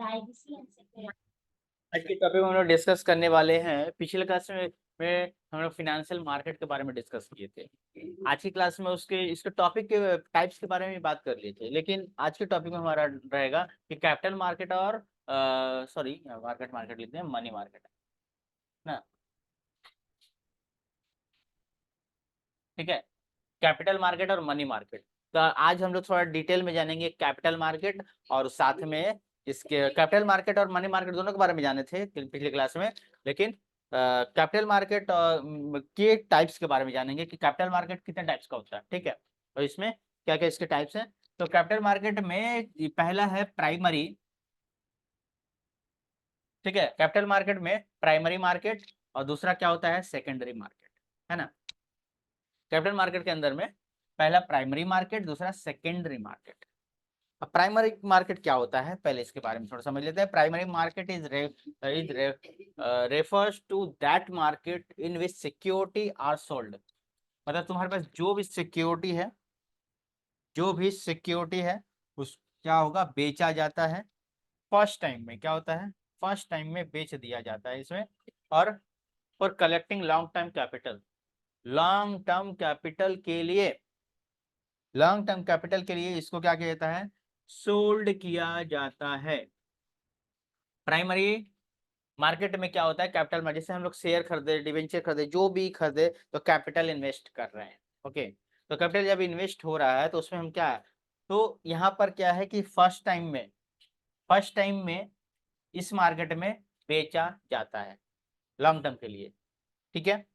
आज के टॉपिक में हम लोग डिस्कस करने वाले हैं। पिछले क्लास में हम लोग फाइनेंशियल मार्केट के बारे में डिस्कस किए थे। आज की क्लास में उसके इसके टॉपिक के टाइप्स के बारे में बात कर लिए थे, लेकिन आज के टॉपिक में हमारा रहेगा कि कैपिटल मार्केट और सॉरी मार्केट लिखते हैं, मनी मार्केट ना। ठीक है, कैपिटल मार्केट और मनी मार्केट। तो आज हम लोग थोड़ा डिटेल में जानेंगे कैपिटल मार्केट, और साथ में इसके कैपिटल मार्केट और मनी मार्केट दोनों के बारे में जाने थे पिछले क्लास में, लेकिन कैपिटल मार्केट के टाइप्स के बारे में जानेंगे कि कैपिटल मार्केट कितने टाइप्स का होता है। ठीक है, और इसमें क्या क्या इसके टाइप्स हैं। तो कैपिटल मार्केट में पहला है प्राइमरी। ठीक है, कैपिटल मार्केट में प्राइमरी मार्केट और दूसरा क्या होता है, सेकेंडरी मार्केट, है ना। कैपिटल मार्केट के अंदर में पहला प्राइमरी मार्केट, दूसरा सेकेंडरी मार्केट। अब प्राइमरी मार्केट क्या होता है, पहले इसके बारे में थोड़ा समझ लेते हैं। Primary market is refers to that market in which security are sold. मतलब तुम्हारे पास जो भी सिक्योरिटी है उस क्या होगा, बेचा जाता है। फर्स्ट टाइम में क्या होता है, फर्स्ट टाइम में बेच दिया जाता है इसमें। और for collecting long term capital के लिए इसको क्या किया जाता है, सोल्ड किया जाता है। प्राइमरी मार्केट में क्या होता है, कैपिटल में जैसे हम लोग शेयर खरीदे, डिवेंचर खरीदे, जो भी खरीदे तो कैपिटल इन्वेस्ट कर रहे हैं। ओके, तो कैपिटल जब इन्वेस्ट हो रहा है तो उसमें हम क्या है, तो यहाँ पर क्या है कि फर्स्ट टाइम में इस मार्केट में बेचा जाता है लॉन्ग टर्म के लिए। ठीक है,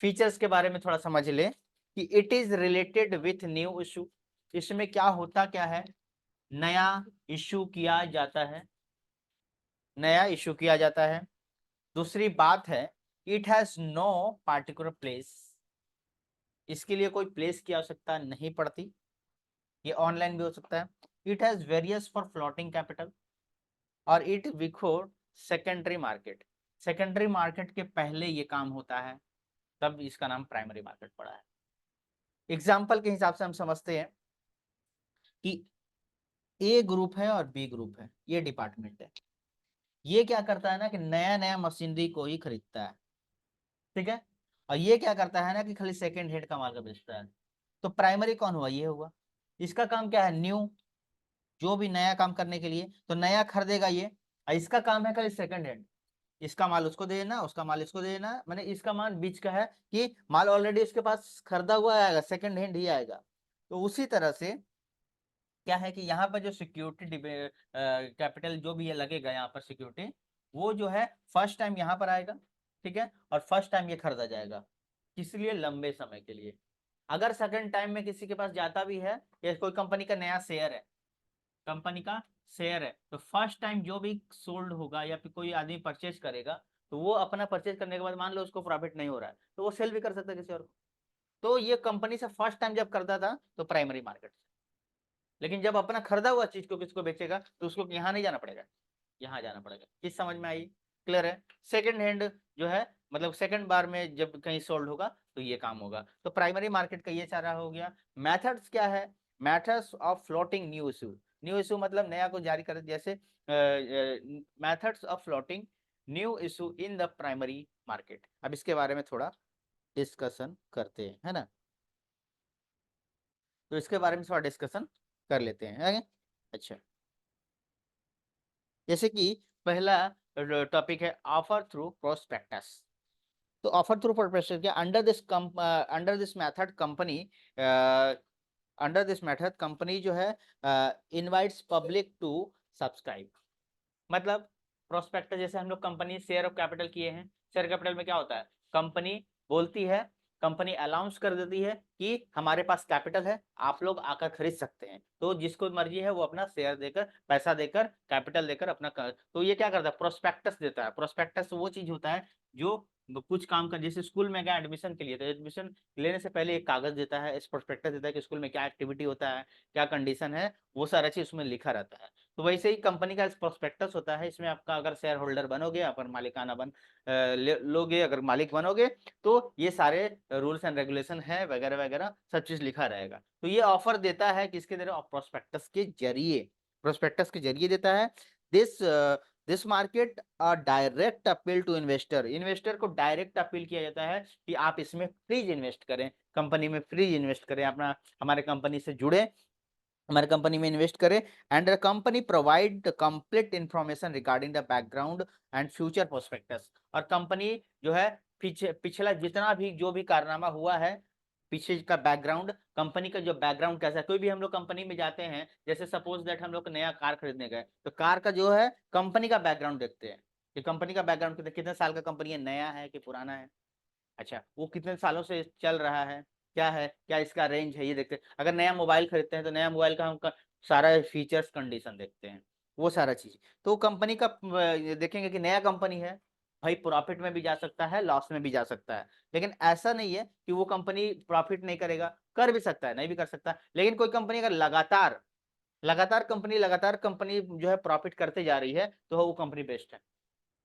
फीचर्स के बारे में थोड़ा समझ ले कि it is related with new issue. इसमें क्या होता क्या है, नया इशू किया जाता है, नया इशू किया जाता है। दूसरी बात है, it has no particular place. इसके लिए कोई प्लेस की आवश्यकता नहीं पड़ती, ये ऑनलाइन भी हो सकता है। It has various for floating capital, और it before secondary market. Secondary market के पहले ये काम होता है, तब इसका नाम प्राइमरी मार्केट पड़ा है। एग्जाम्पल के हिसाब से हम समझते हैं कि ए ग्रुप है और बी ग्रुप है, ये डिपार्टमेंट है। ये क्या करता है ना कि नया नया मशीनरी को ही खरीदता है। ठीक है, और ये क्या करता है ना कि खाली सेकेंड हैंड का माल का बेचता है। तो प्राइमरी कौन हुआ, ये हुआ। इसका काम क्या है, न्यू, जो भी नया काम करने के लिए तो नया खरीदेगा ये, और इसका काम है खाली सेकेंड हैंड। इसका माल उसको दे देना, उसका माल इसको दे देना, मैंने इसका माल बीच का है कि माल ऑलरेडी उसके पास खरीदा हुआ आएगा, सेकेंड हैंड ही आएगा। तो उसी तरह से क्या है कि यहाँ पर जो सिक्योरिटी कैपिटल जो भी ये लगेगा यहाँ पर सिक्योरिटी, वो जो है फर्स्ट टाइम यहाँ पर आएगा। ठीक है, और फर्स्ट टाइम ये खरीदा जाएगा, किस लिए, लंबे समय के लिए। अगर सेकंड टाइम में किसी के पास जाता भी है, या कोई कंपनी का नया शेयर है, कंपनी का शेयर है, तो फर्स्ट टाइम जो भी सोल्ड होगा या फिर कोई आदमी परचेज करेगा, तो वो अपना परचेज करने के बाद मान लो उसको प्रॉफिट नहीं हो रहा है, तो वो सेल भी कर सकता है किसी और को। तो ये कंपनी से फर्स्ट टाइम जब करता था तो प्राइमरी मार्केट, लेकिन जब अपना खरीदा हुआ चीज को किसको बेचेगा तो उसको यहाँ नहीं जाना पड़ेगा, यहाँ जाना पड़ेगा। किस समझ में आई, क्लियर है। सेकंड हैंड जो है, मतलब सेकंड बार में जब कहीं सोल्ड होगा तो ये काम होगा। तो प्राइमरी मार्केट का ये सारा हो गया। मेथड्स क्या है, methods of floating new issue. New issue मतलब नया को जारी कर, जैसे methods of floating new issue in the primary market. अब इसके बारे में थोड़ा डिस्कशन करते हैं, है ना। तो इसके बारे में थोड़ा डिस्कशन कर लेते हैं आगे। अच्छा, जैसे कि पहला टॉपिक है ऑफर थ्रू प्रोस्पेक्टस। तो ऑफर थ्रू प्रोस्पेक्टस क्या, अंडर दिस मेथड कंपनी जो है इनवाइट्स पब्लिक टू सब्सक्राइब। मतलब प्रोस्पेक्टस, जैसे हम लोग कंपनी शेयर ऑफ कैपिटल किए हैं, शेयर कैपिटल में क्या होता है, कंपनी बोलती है, कंपनी अनाउंस कर देती है कि हमारे पास कैपिटल है, आप लोग आकर खरीद सकते हैं। तो जिसको मर्जी है वो अपना शेयर देकर, पैसा देकर, कैपिटल देकर अपना तो ये क्या करता है, प्रोस्पेक्टस देता है। प्रोस्पेक्टस वो चीज होता है जो कुछ काम का, जैसे स्कूल में गया एडमिशन के लिए, तो एडमिशन लेने से पहले एक कागज देता है, इस प्रोस्पेक्टस देता है कि स्कूल में क्या एक्टिविटी होता है, क्या कंडीशन है, वो सारा चीज उसमें लिखा रहता है। तो वैसे ही कंपनी का प्रोस्पेक्टस होता है, इसमें आपका अगर शेयर होल्डर बनोगे, अगर मालिकाना लोगे, अगर मालिक बनोगे, तो ये सारे रूल्स एंड रेगुलेशन है वगैरह वगैरह सब चीज लिखा रहेगा। तो ये ऑफर देता है किसके जरिए, प्रोस्पेक्टस के जरिए, प्रोस्पेक्टस के जरिए देता है, this this market direct appeal to investor, investor को डायरेक्ट अपील किया जाता है कि आप इसमें फ्रीज इन्वेस्ट करें, कंपनी में फ्रीज इन्वेस्ट करें, अपना हमारे कंपनी से जुड़े, हमारे कंपनी में इन्वेस्ट करें। And the company provide complete information regarding the background and future prospectus, और कंपनी जो है पिछला जितना भी जो भी कारनामा हुआ है, पीछे का बैकग्राउंड, कंपनी का जो बैकग्राउंड कैसा है। कोई भी हम लोग कंपनी में जाते हैं, जैसे सपोज दैट हम लोग नया कार खरीदने गए, तो कार का जो है कंपनी का बैकग्राउंड देखते हैं कि कंपनी का बैकग्राउंड कितने साल का कंपनी है, नया है कि पुराना है, अच्छा वो कितने सालों से चल रहा है, क्या इसका रेंज है, ये देखते हैं। अगर नया मोबाइल खरीदते हैं तो नया मोबाइल का हम सारा फीचर्स कंडीशन देखते हैं, वो सारा चीज। तो कंपनी का देखेंगे कि नया कंपनी है, भाई प्रॉफिट में भी जा सकता है, लॉस में भी जा सकता है, लेकिन ऐसा नहीं है कि वो कंपनी प्रॉफिट नहीं करेगा, कर भी सकता है, नहीं भी कर सकता। लेकिन कोई कंपनी अगर लगातार कंपनी जो है प्रॉफिट करते जा रही है, तो वो कंपनी बेस्ट है,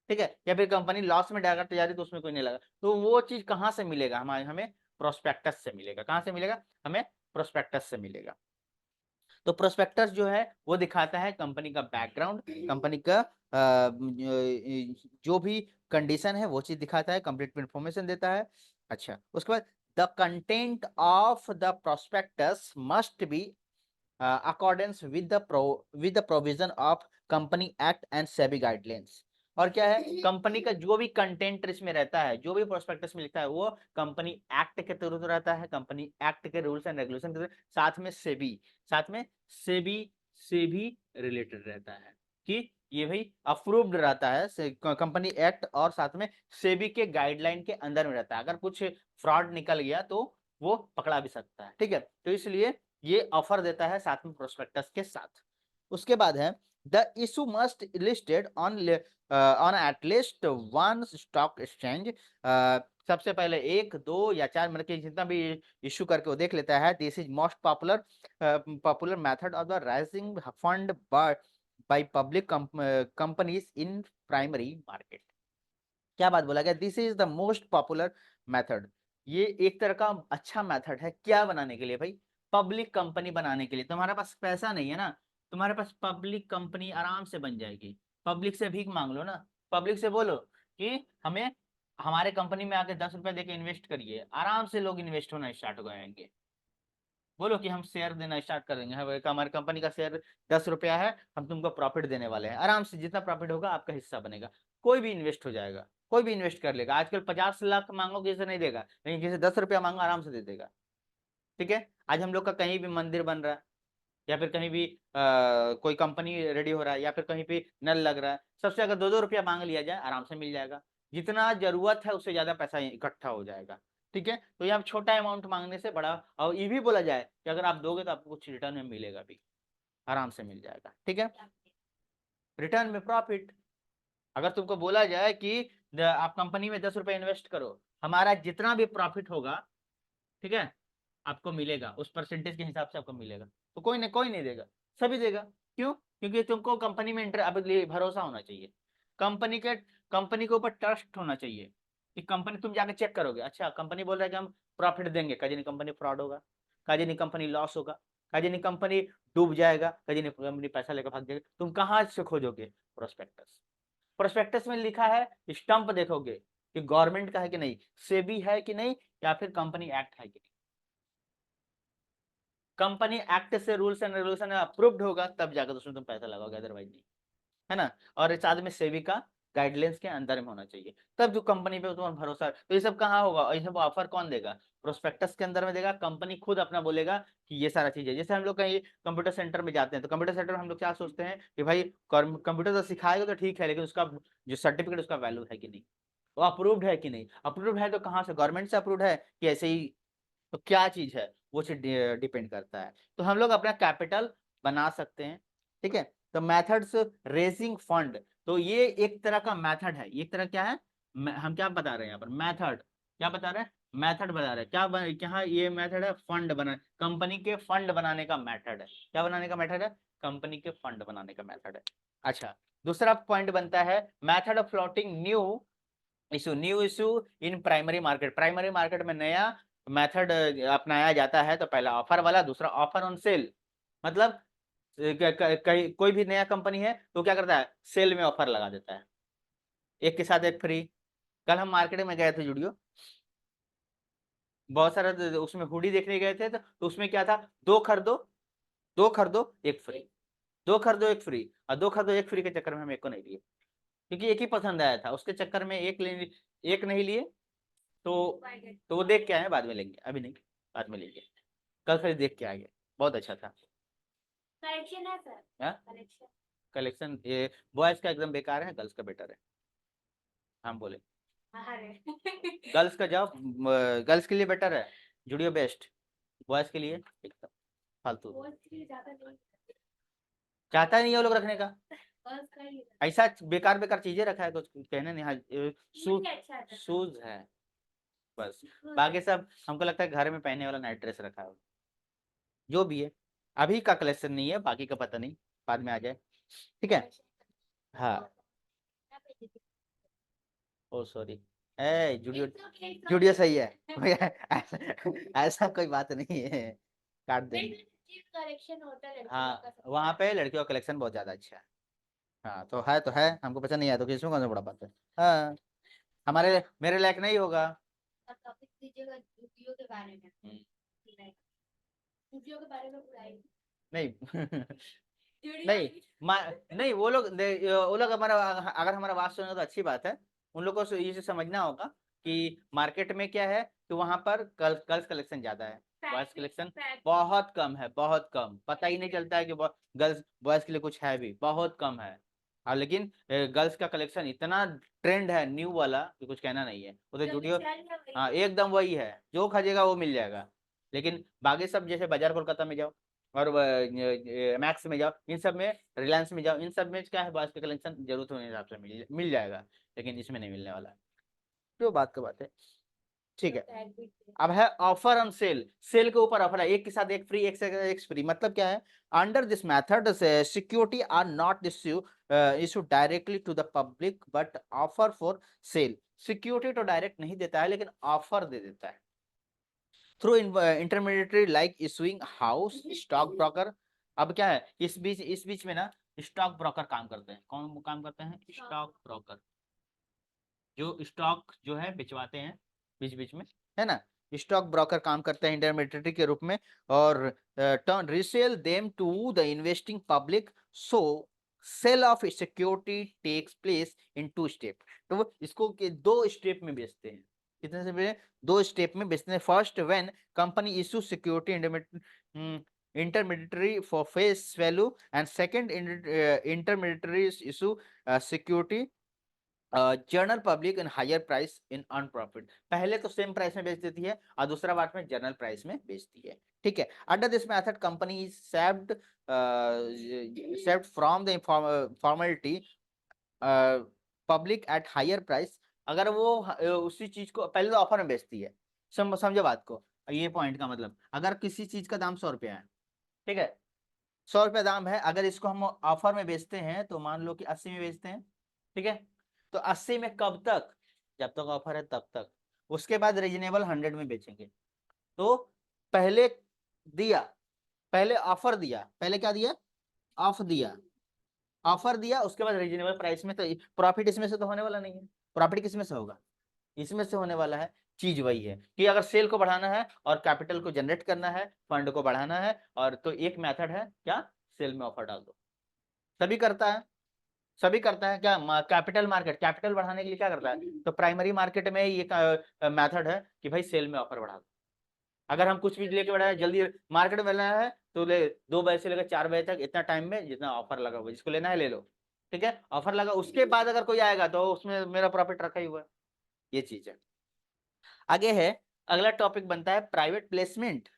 ठीक है। या फिर कंपनी लॉस में डायरेक्ट तैयारी, तो उसमें कोई नहीं लगा, तो वो चीज कहाँ से मिलेगा, हमारे हमें प्रोस्पेक्टस से मिलेगा। कहाँ से मिलेगा, हमें प्रोस्पेक्टस से मिलेगा। तो प्रोस्पेक्टस जो है वो दिखाता है कंपनी का बैकग्राउंड, कंपनी का जो भी कंडीशन है वो चीज दिखाता है, कंप्लीट इंफॉर्मेशन देता है। अच्छा, उसके बाद the content of the prospectus must be accordance with the provision of company act and SEBI guidelines. और क्या है, कंपनी का जो भी कंटेंट इसमें रहता है, जो भी प्रोस्पेक्टस में लिखता है, वो कंपनी एक्ट के तहत रहता है, कंपनी एक्ट के रूल्स एंड रेगुलेशन के साथ में सेबी से भी रिलेटेड रहता है, कि ये भाई अप्रूव्ड रहता है कंपनी एक्ट, और साथ में सेबी के गाइडलाइन के अंदर में रहता है। अगर कुछ फ्रॉड निकल गया तो वो पकड़ा भी सकता है, ठीक है। तो इसलिए ये ऑफर देता है साथ में प्रोस्पेक्टस के साथ। उसके बाद है the issue must listed on at least one stock exchange. सबसे पहले एक, दो या चार, मतलब कि जितना भी इशू करके वो देख लेता है। This is most popular method of the rising fund by public companies in primary market. क्या बात बोला गया, this is the most popular method. ये एक तरह का अच्छा मेथड है, क्या बनाने के लिए भाई, पब्लिक कंपनी बनाने के लिए। तुम्हारे पास पैसा नहीं है ना, तुम्हारे पास पब्लिक कंपनी आराम से बन जाएगी। पब्लिक से भीख मांग लो ना, पब्लिक से बोलो कि हमें हमारे कंपनी में आके 10 रुपए देके इन्वेस्ट करिए, आराम से लोग इन्वेस्ट होना स्टार्ट हो जाएंगे। बोलो कि हम शेयर देना स्टार्ट कर देंगे, हमारी कंपनी का शेयर 10 रुपया है, हम तुमको प्रॉफिट देने वाले हैं, आराम से जितना प्रॉफिट होगा आपका हिस्सा बनेगा। कोई भी इन्वेस्ट हो जाएगा, कोई भी इन्वेस्ट कर लेगा। आजकल 50 लाख मांगो किसी से नहीं देगा, लेकिन किसी 10 रुपया मांगो आराम से दे देगा, ठीक है। आज हम लोग का कहीं भी मंदिर बन रहा है, या फिर कहीं भी कोई कंपनी रेडी हो रहा है, या फिर कहीं भी नल लग रहा है, सबसे अगर 2-2 रुपया मांग लिया जाए आराम से मिल जाएगा। जितना जरूरत है उससे ज्यादा पैसा इकट्ठा हो जाएगा, ठीक है। तो यहाँ छोटा अमाउंट मांगने से बड़ा, और ये भी बोला जाए कि अगर आप दोगे तो आपको कुछ रिटर्न में मिलेगा भी, आराम से मिल जाएगा, ठीक है। रिटर्न में प्रॉफिट, अगर तुमको बोला जाए कि आप कंपनी में 10 रुपए इन्वेस्ट करो, हमारा जितना भी प्रॉफिट होगा, ठीक है, आपको मिलेगा, उस परसेंटेज के हिसाब से आपको मिलेगा। तो कोई नहीं देगा, सभी देगा। क्यों, क्योंकि तुमको कंपनी में अब भरोसा होना चाहिए, कंपनी के कंपनी के ऊपर ट्रस्ट होना चाहिए, कि कंपनी, तुम जाके चेक करोगे, अच्छा कंपनी बोल रहा है कि हम प्रॉफिट देंगे, कहीं नहीं कंपनी फ्रॉड होगा, कहीं नहीं कंपनी लॉस होगा, कहीं नहीं कंपनी डूब जाएगा, कहीं नहीं कंपनी पैसा लेकर भाग जाएगा। तुम कहाँ से खोजोगे, प्रोस्पेक्टस। प्रोस्पेक्टस में लिखा है, स्टंप देखोगे कि गवर्नमेंट का है कि नहीं, सेबी है कि नहीं, या फिर कंपनी एक्ट है कि नहीं। कंपनी एक्ट से रूल्स एंड रेगुलेशन अप्रूव्ड होगा तब जाकर उसमें तुम पैसा लगाओगे, अदरवाइज नहीं, है ना। और साथ में सेबी का गाइडलाइंस के अंदर में होना चाहिए, तब जो कंपनी पे तुम्हारा भरोसा है। तो ये सब कहाँ होगा, और ये सब ऑफर कौन देगा, प्रोस्पेक्टस के अंदर में देगा। कंपनी खुद अपना बोलेगा कि ये सारा चीज है। जैसे हम लोग कहीं कंप्यूटर सेंटर में जाते हैं, तो कंप्यूटर सेंटर में हम लोग क्या सोचते हैं कि भाई कंप्यूटर तो सिखाएगा तो ठीक है, लेकिन उसका जो सर्टिफिकेट, उसका वैल्यू है कि नहीं, वो अप्रूव्ड है कि नहीं। अप्रूव्ड है तो कहाँ से, गवर्नमेंट से अप्रूव्ड है कि ऐसे ही, तो क्या चीज है वो चीज डिपेंड करता है। तो हम लोग अपना कैपिटल बना सकते हैं, ठीक है। तो मेथड्स, रेजिंग फंड, तो ये एक तरह का मेथड है, एक तरह क्या है, हम क्या बता रहे हैं यहाँ पर, मेथड, क्या बता रहे हैं, मेथड बता रहे हैं, क्या ये मेथड है, फंड बना, कंपनी के फंड बनाने का मेथड है। क्या बनाने का मेथड है, कंपनी के फंड बनाने का मेथड है। अच्छा, दूसरा पॉइंट बनता है method of floating new issue in primary market. Primary market में नया मेथड अपनाया जाता है, तो पहला ऑफर वाला, दूसरा ऑफर ऑन सेल। मतलब कोई भी नया कंपनी है तो क्या करता है, सेल में ऑफर लगा देता है, एक के साथ एक फ्री। कल हम मार्केट में गए थे जुडियो, बहुत सारा उसमें हुडी देखने गए थे, तो उसमें क्या था, दो खरीदो एक फ्री, दो खरीदो एक फ्री, और दो खरीदो एक फ्री के चक्कर में हम एक को नहीं लिए, क्योंकि एक ही पसंद आया था, उसके चक्कर में एक नहीं लिए। तो वो देख के आए, बाद में लेंगे, अभी नहीं, बाद में लेंगे। कल फिर देख के आ गए, बहुत अच्छा था। कलेक्शन है सर, कलेक्शन कलेक्शन ये बॉयज का एकदम बेकार है, गर्ल्स का बेटर है, हम बोले गर्ल्स का जाओ, गर्ल्स के लिए बेटर है, जुडियो बेस्ट, बॉयज के लिए एकदम फालतू, चाहता नहीं है वो लोग रखने का, ऐसा बेकार बेकार चीजें रखा है, कुछ कहने नहीं। हाँ, शूज है बस, बाकी सब हमको लगता है घर में पहनने वाला नाइट ड्रेस रखा है, जो भी है। अभी का कलेक्शन नहीं है, बाकी का पता नहीं, बाद में आ जाए, ठीक है। हाँ, ओ सॉरी, ए जुडियो, जुडियो सही है ऐसा, ऐसा कोई बात नहीं है, काट देंगे। कलेक्शन होता है हाँ, वहाँ पे लड़कियों का कलेक्शन बहुत ज्यादा अच्छा है। हाँ तो है, हमको पसंद नहीं आया तो किसमें कौन सा बड़ा बात है। हाँ, हमारे मेरे लायक नहीं होगा। टॉपिक दीजिएगा जुडियो के बारे में, जुडियो के बारे में बुराई नहीं नहीं नहीं, वो लोग हमारा, अगर हमारा बात सुने तो अच्छी बात है। उन लोगों को ये समझना होगा कि मार्केट में क्या है, कि वहां पर गर्ल्स कलेक्शन ज्यादा है, बॉयज कलेक्शन बहुत कम है, बहुत कम, पता ही नहीं चलता है कि गर्ल्स बॉयज के लिए कुछ है भी, बहुत कम है। और लेकिन गर्ल्स का कलेक्शन इतना ट्रेंड है न्यू वाला कि कुछ कहना नहीं है, वो तो जुडियो, हाँ एकदम वही है, जो खोजेगा वो मिल जाएगा। लेकिन बाकी सब जैसे बाजार कोलकाता में जाओ, और मैक्स में जाओ, इन सब में, रिलायंस में जाओ, इन सब में क्या है, बॉयज का कलेक्शन जरूरत होने के हिसाब से मिल जाएगा, लेकिन इसमें नहीं मिलने वाला है, जो बात का बात है, ठीक है। अब है ऑफर ऑन सेल, सेल के ऊपर ऑफर है, एक के साथ एक फ्री, एक से एक फ्री, मतलब क्या है, under this method security are not issue directly to the public but offer for sale, security तो डायरेक्ट नहीं देता है, लेकिन ऑफर दे देता है through intermediary like issuing house stock broker. अब क्या है, इस बीच में ना स्टॉक ब्रोकर काम करते हैं, कौन काम करते हैं, स्टॉक ब्रोकर, जो स्टॉक जो है बिचवाते हैं बीच बीच में, है ना, स्टॉक ब्रोकर काम करते हैं इंटरमीडिएटरी के रूप में, और turn resell them to the investing public, so sale of security takes place in two step. तो वो इसको दो स्टेप में बेचते हैं, कितने से बेचते, दो स्टेप में बेचते हैं। First when company issue security intermediary for face value, and second intermediaries issue security general public in higher price in earn profit. पहले तो सेम प्राइस में बेच देती है, और दूसरा बार में जर्नल प्राइस में बेचती है, ठीक है। Under this method company is saved from the formality public at higher price. अगर वो उसी चीज को पहले तो ऑफर में बेचती है, समझो बात को, ये पॉइंट का मतलब, अगर किसी चीज का दाम 100 रुपया है, ठीक है, 100 रुपया दाम है, अगर इसको हम ऑफर में बेचते हैं तो मान लो कि 80 में बेचते हैं, ठीक है। तो 80 में कब तक, जब तक ऑफर है तब तक, उसके बाद रीजनेबल 100 में बेचेंगे। तो पहले दिया, पहले ऑफर दिया, पहले क्या दिया, ऑफ दिया, ऑफर दिया, उसके बाद रीजनेबल प्राइस में, तो प्रॉफिट इसमें से तो होने वाला नहीं है, प्रॉफिट किसमें से होगा, इसमें से होने वाला है। चीज वही है कि अगर सेल को बढ़ाना है और कैपिटल को जनरेट करना है, फंड को बढ़ाना है, और तो एक मेथड है क्या, सेल में ऑफर डाल दो, सभी करता है, सभी करता है क्या, कैपिटल मार्केट कैपिटल बढ़ाने के लिए क्या करता है, तो प्राइमरी मार्केट में ये मेथड है कि भाई सेल में ऑफर बढ़ा दो। अगर हम कुछ भी लेके बढ़ाए, जल्दी मार्केट में लेना है तो 2 बजे से लेकर 4 बजे तक, इतना टाइम में जितना ऑफर लगा हुआ, जिसको लेना है ले लो, ठीक है, ऑफर लगा, उसके बाद अगर कोई आएगा तो उसमें मेरा प्रॉफिट रखा ही हुआ है, ये चीज है। आगे है, अगला टॉपिक बनता है private placement.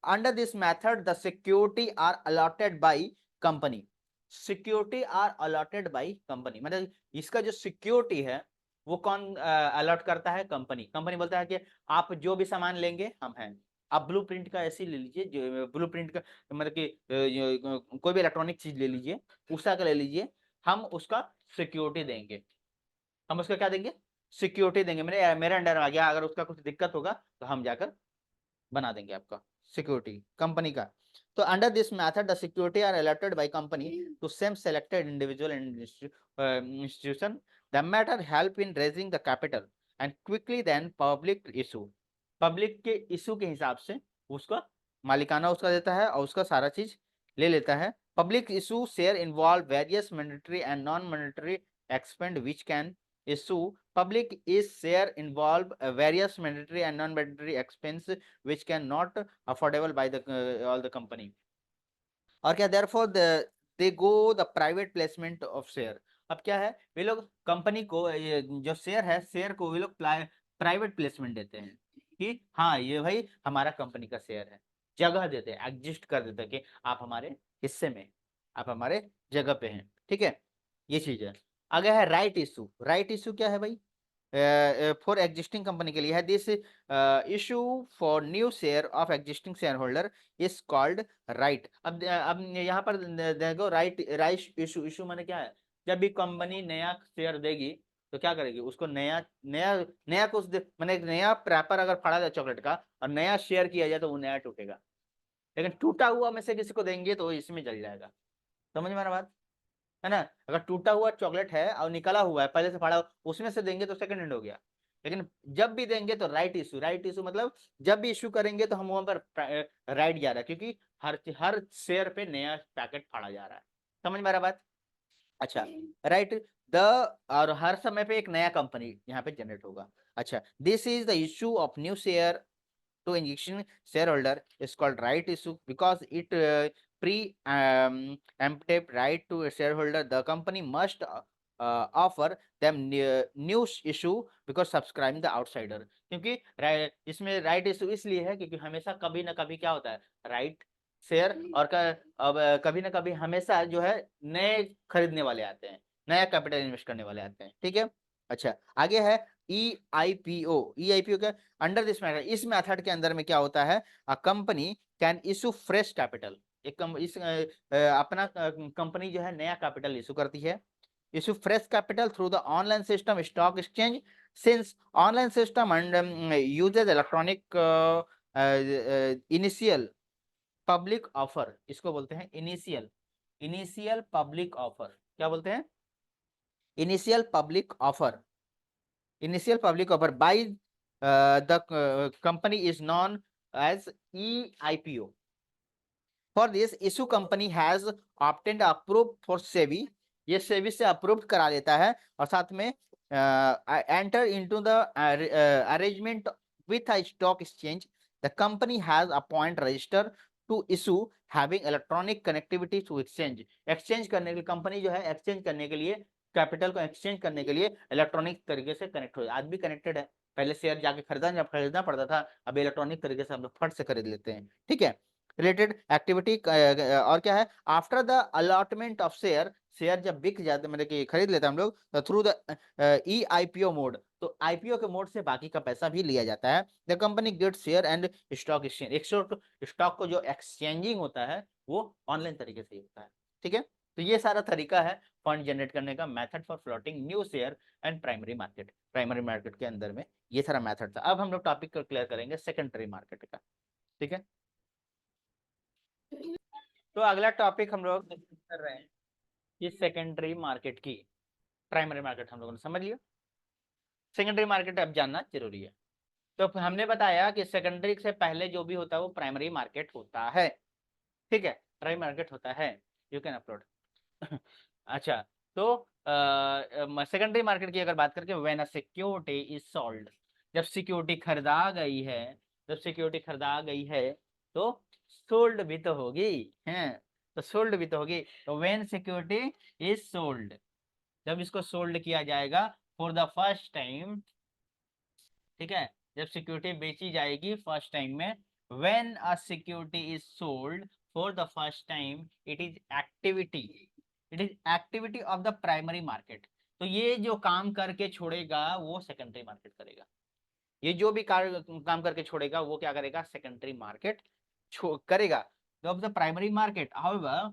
Under this method the security are allotted by company, security are allotted by company, मतलब इसका जो सिक्योरिटी है वो कौन अलॉट करता है, कंपनी। कंपनी बोलता है कि आप जो भी सामान लेंगे हम हैं, आप ब्लूप्रिंट का ऐसे ले लीजिए, जो ब्लूप्रिंट का मतलब कि कोई भी इलेक्ट्रॉनिक चीज ले लीजिए, उषा का ले लीजिए, हम उसका सिक्योरिटी देंगे, हम उसका क्या देंगे, सिक्योरिटी देंगे, मेरे अंडर आ गया, अगर उसका कुछ दिक्कत होगा तो हम जाकर बना देंगे आपका सिक्योरिटी कंपनी का। तो under this method the security are allotted by company to same selected individual and institution. The matter help in raising the capital and quickly then public issue. Public के इशू के हिसाब से उसका मालिकाना उसका देता है और उसका सारा चीज ले लेता है। Public issue share involve various monetary and non monetary expand which can issue. Public is share involve various mandatory and non-mandatory expense which can not affordable by the all the company. और क्या therefore they go the private placement of share. अब क्या है, वे लोग company को जो share है, share को वे लोग प्राइवेट प्लेसमेंट देते हैं कि हाँ ये भाई हमारा कंपनी का शेयर है, जगह देते हैं, एग्जिस्ट कर देते हैं कि आप हमारे हिस्से में, आप हमारे जगह पे हैं। ठीक है, ये चीज है। आगे है राइट इशू। राइट इशू क्या है भाई? फॉर एग्जिस्टिंग कंपनी के लिए है। This issue for new share of existing share holder is called right. अब यहाँ पर देखो, राइट राइट इशू, इशू माने क्या है? जब भी कंपनी नया शेयर देगी तो क्या करेगी, उसको नया नया नया कुछ माने नया प्रैपर अगर फाड़ा जाए चॉकलेट का और नया शेयर किया जाए तो वो नया टूटेगा, लेकिन टूटा हुआ में से किसी को देंगे तो इसमें जल जाएगा। समझ में आ रहा बात है ना? अगर टूटा हुआ चॉकलेट है और निकला हुआ है पहले से फाड़ा, उसमें से देंगे तो सेकंड हैंड हो गया। लेकिन जब भी देंगे तो राइट इशू, राइट इशू मतलब जब भी इशू करेंगे तो हम वहां पर राइट जा रहा है, क्योंकि हर शेयर पे नया पैकेट फाड़ा जा रहा है। समझ में आ रहा बात? अच्छा, राइट द, और हर समय पे एक नया कंपनी यहाँ पे जनरेट होगा। अच्छा, this is the issue of new share to injection shareholder is called right issue because it preemptive right to a shareholder. The company must offer them new issue because subscribing the outsider. क्योंकि इसमें right issue इसलिए है क्योंकि हमेशा कभी ना कभी क्या होता है, राइट शेयर और अब कभी ना कभी हमेशा जो है नए खरीदने वाले आते हैं, नया कैपिटल इन्वेस्ट करने वाले आते हैं। ठीक है, अच्छा आगे है EIPO। EIPO क्या? अंडर दिस मेथड, इस मेथड के अंदर में क्या होता है, a company can issue fresh capital. अपना कंपनी जो है नया कैपिटल इशू करती है। Issue fresh capital through the online system stock exchange, since online system and uses electronic initial public offer. इसको बोलते हैं इनिशियल, इनिशियल पब्लिक ऑफर। क्या बोलते हैं? Initial public offer. Initial public offer by the company is known as EIPO. For this issue company has obtained approved for SEBI, ये सेबी से approved करा लेता है और साथ में enter into the arrangement with a stock exchange. The company has appoint register to issue having electronic connectivity to exchange. Exchange करने के लिए कंपनी जो है, एक्सचेंज करने के लिए, कैपिटल को एक्सचेंज करने के लिए इलेक्ट्रॉनिक तरीके से कनेक्ट हो, आज भी कनेक्टेड है। पहले शेयर जाके खरीदना पड़ता था, अब इलेक्ट्रॉनिक तरीके से हम लोग फट से खरीद लेते हैं। ठीक है, रिलेटेड एक्टिविटी और क्या है, after the allotment of share, share जब बिक जाते मतलब कि खरीद लेते हैं हम लोग, तो थ्रू द EIPO मोड, तो IPO के मोड से बाकी का पैसा भी लिया जाता है। The company get share and stock exchange, एक स्टॉक को जो एक्सचेंजिंग होता है वो ऑनलाइन तरीके से होता है। ठीक है, तो ये सारा तरीका है फंड जनरेट करने का, method for floating new share and primary market. Primary market के अंदर में ये सारा मेथड था। अब हम लोग टॉपिक को क्लियर करेंगे सेकेंडरी मार्केट का। ठीक है, तो अगला टॉपिक हम लोग कर रहे हैं कि सेकेंडरी मार्केट की। प्राइमरी मार्केट हम लोगों ने समझ लिया, सेकेंडरी मार्केट अब जानना जरूरी है। तो हमने बताया कि सेकेंडरी से पहले जो भी होता है वो प्राइमरी मार्केट होता है। ठीक है, प्राइमरी मार्केट होता है, यू कैन अपलोड। अच्छा, तो सेकेंडरी मार्केट की अगर बात करके, when a security is sold, जब सिक्योरिटी खरीदा गई है, जब सिक्योरिटी खरीदा गई है तो सोल्ड भी तो होगी है, तो सोल्ड भी तो होगी। तो व्हेन सिक्योरिटी इज सोल्ड, जब इसको सोल्ड किया जाएगा फॉर द फर्स्ट टाइम, ठीक है, जब सिक्योरिटी बेची जाएगी फर्स्ट टाइम में, when a security is sold for the first time, it is activity, it is activity of the primary market. तो ये जो काम करके छोड़ेगा वो सेकेंडरी मार्केट करेगा, ये जो भी काम करके छोड़ेगा वो क्या करेगा, सेकेंडरी मार्केट करेगा of the primary market. However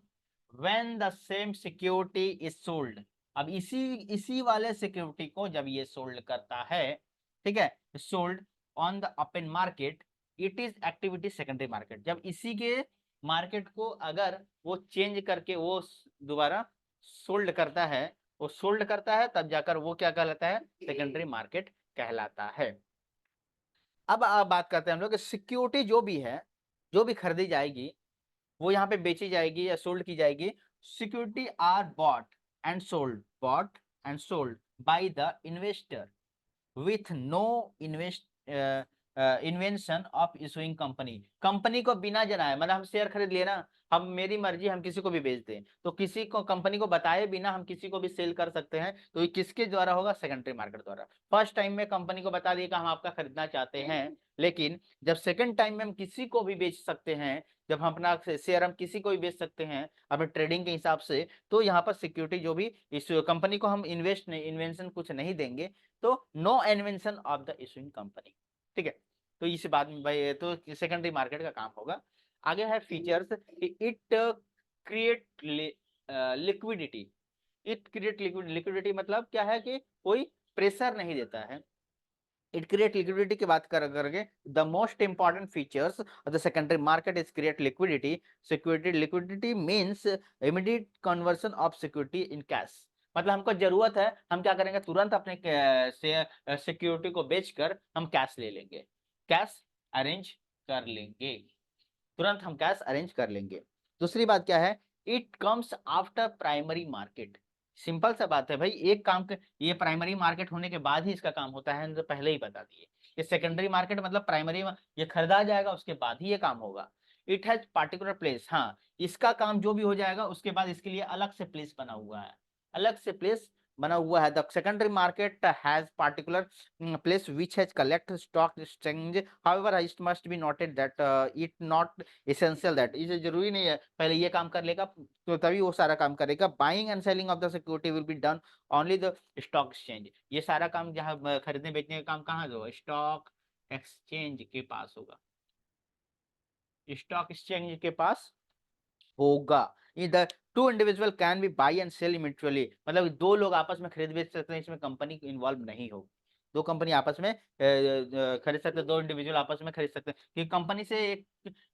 when the same security is sold, अब इसी वाले सिक्योरिटी को जब ये सोल्ड करता है, ठीक है, sold on the open market, it is activity secondary market. जब इसी के मार्केट को अगर वो चेंज करके वो दोबारा सोल्ड करता है, वो सोल्ड करता है, तब जाकर वो क्या कहलाता है, सेकेंडरी मार्केट कहलाता है। अब बात करते हैं हम लोग, सिक्योरिटी जो भी है, जो भी खरीदी जाएगी, वो यहाँ पे बेची जाएगी या सोल्ड की जाएगी। Security are bought and sold by the investor with no invention of issuing company. Company को बिना जनाए, मतलब हम शेयर खरीद लिए ना, हम मेरी मर्जी हम किसी को भी बेच दें, तो किसी को कंपनी को बताए बिना हम किसी को भी सेल कर सकते हैं, तो ये किसके द्वारा होगा, सेकेंडरी मार्केट द्वारा। फर्स्ट टाइम में कंपनी को बता दिया कि हम आपका खरीदना चाहते हैं, लेकिन जब सेकंड टाइम में हम किसी को भी बेच सकते हैं, जब हम अपना शेयर हम किसी को भी बेच सकते हैं अपने ट्रेडिंग के हिसाब से, तो यहाँ पर सिक्योरिटी जो भी इस कंपनी को हम इन्वेंशन कुछ नहीं देंगे, तो no invention of the issuing company. ठीक है, तो इस बात में भाई तो सेकेंडरी मार्केट का काम होगा। आगे है features, it create liquidity. It create liquidity मतलब क्या है कि कोई प्रेशर नहीं देता है। इट क्रिएट लिक्विडिटी की बात करके the most important features of the secondary market is create liquidity. Security liquidity means immediate conversion of security in cash. मतलब हमको जरूरत है, हम क्या करेंगे, तुरंत अपने सिक्योरिटी को बेचकर हम कैश ले लेंगे, कैश अरेंज कर लेंगे, तुरंत हम कैश अरेंज कर लेंगे। दूसरी बात क्या है, it comes after primary market. Simple सा बात है भाई, एक काम ये प्राइमरी मार्केट होने के बाद ही इसका काम होता है, तो पहले ही बता दिए। ये सेकेंडरी मार्केट मतलब प्राइमरी, ये खरीदा जाएगा उसके बाद ही ये काम होगा। इट हैज पार्टिकुलर प्लेस, हाँ इसका काम जो भी हो जाएगा उसके बाद इसके लिए अलग से प्लेस बना हुआ है, अलग से प्लेस बना हुआ है। The secondary market has particular place which has collect stock exchange, however it must be noted that it not essential that, इसे जरूरी नहीं है पहले ये काम कर लेगा तो तभी वो सारा काम करेगा। Buying and selling of the security will be done only the stock exchange. ये सारा काम जहाँ खरीदने बेचने का काम कहाँ होगा, स्टॉक एक्सचेंज के पास होगा, स्टॉक एक्सचेंज के पास होगा। The two individual can be buy and sell mutually, मतलब दो लोग आपस में खरीद बेच सकते हैं, इसमें कंपनी इन्वॉल्व नहीं होगी। दो कंपनी आपस में खरीद सकते हैं, दो इंडिविजुअल आपस में खरीद सकते हैं, क्योंकि कंपनी से एक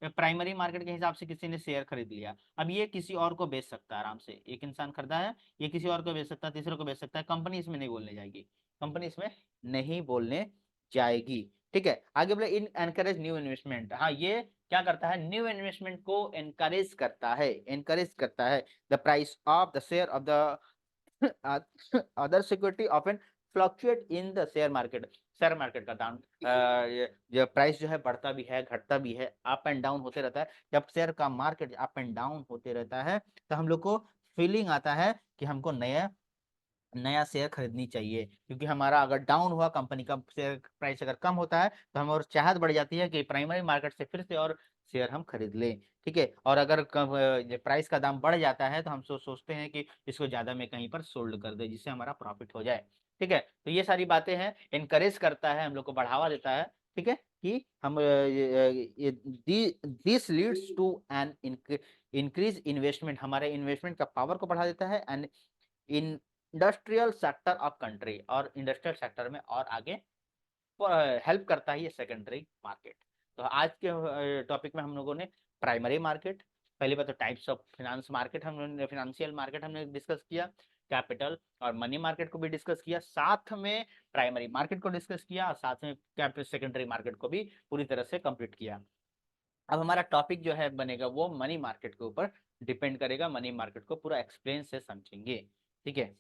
प्राइमरी मार्केट के हिसाब से किसी ने शेयर खरीद लिया, अब ये किसी और को बेच सकता है आराम से, एक इंसान खरीदा है, ये किसी और को बेच सकता है, तीसरे को बेच सकता है, कंपनी इसमें नहीं बोलने जाएगी, कंपनी इसमें नहीं बोलने जाएगी। ठीक है, आगे बोले इन एनकरेज न्यू इन्वेस्टमेंट। हाँ, ये क्या करता है, न्यू इन्वेस्टमेंट को एनकरेज करता है, एनकरेज करता है। The price of the share of the other security often fluctuate in the share market. Share market का दाम ये प्राइस जो है बढ़ता भी है घटता भी है, अप एंड डाउन होते रहता है। जब शेयर का मार्केट अप एंड डाउन होते रहता है तो हम लोग को फीलिंग आता है कि हमको नया नया शेयर खरीदनी चाहिए, क्योंकि हमारा अगर डाउन हुआ, कंपनी का शेयर प्राइस अगर कम होता है तो हम और चाहत बढ़ जाती है कि प्राइमरी मार्केट से फिर से और शेयर हम खरीद लें। ठीक है, और अगर प्राइस का दाम बढ़ जाता है तो हम सोचते हैं कि इसको ज्यादा में कहीं पर सोल्ड कर दे जिससे हमारा प्रॉफिट हो जाए। ठीक है, तो ये सारी बातें हैं, इनकरेज करता है, हम लोग को बढ़ावा देता है। ठीक है, कि हम this leads to an increase investment, हमारे इन्वेस्टमेंट का पावर को बढ़ा देता है, and industrial sector of country, और इंडस्ट्रियल सेक्टर में और आगे हेल्प करता है ये सेकेंडरी मार्केट। तो आज के टॉपिक में हम लोगों ने प्राइमरी मार्केट, पहली बात तो टाइप्स ऑफ फाइनेंस मार्केट, हम फाइनेंशियल मार्केट हमने डिस्कस किया, कैपिटल और मनी मार्केट को भी डिस्कस किया, साथ में प्राइमरी मार्केट को डिस्कस किया, और साथ में सेकेंडरी मार्केट को भी पूरी तरह से कंप्लीट किया। अब हमारा टॉपिक जो है बनेगा वो मनी मार्केट के ऊपर डिपेंड करेगा, मनी मार्केट को पूरा एक्सप्लेन से समझेंगे। ठीक है,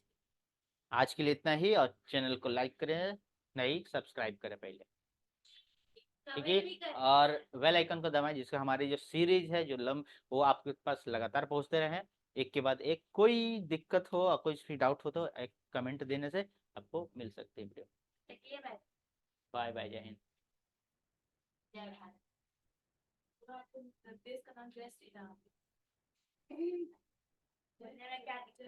आज के लिए इतना ही, और चैनल को लाइक करें, नहीं सब्सक्राइब करें पहले, ठीक है, और बेल आइकन को दबाएं जिससे हमारी जो सीरीज है जो वो आपके पास लगातार पहुंचते रहे, एक के बाद एक। कोई दिक्कत हो और कोई भी डाउट हो तो एक कमेंट देने से आपको मिल सकती है वीडियो। बाय बाय, जय हिंद। देश का नाम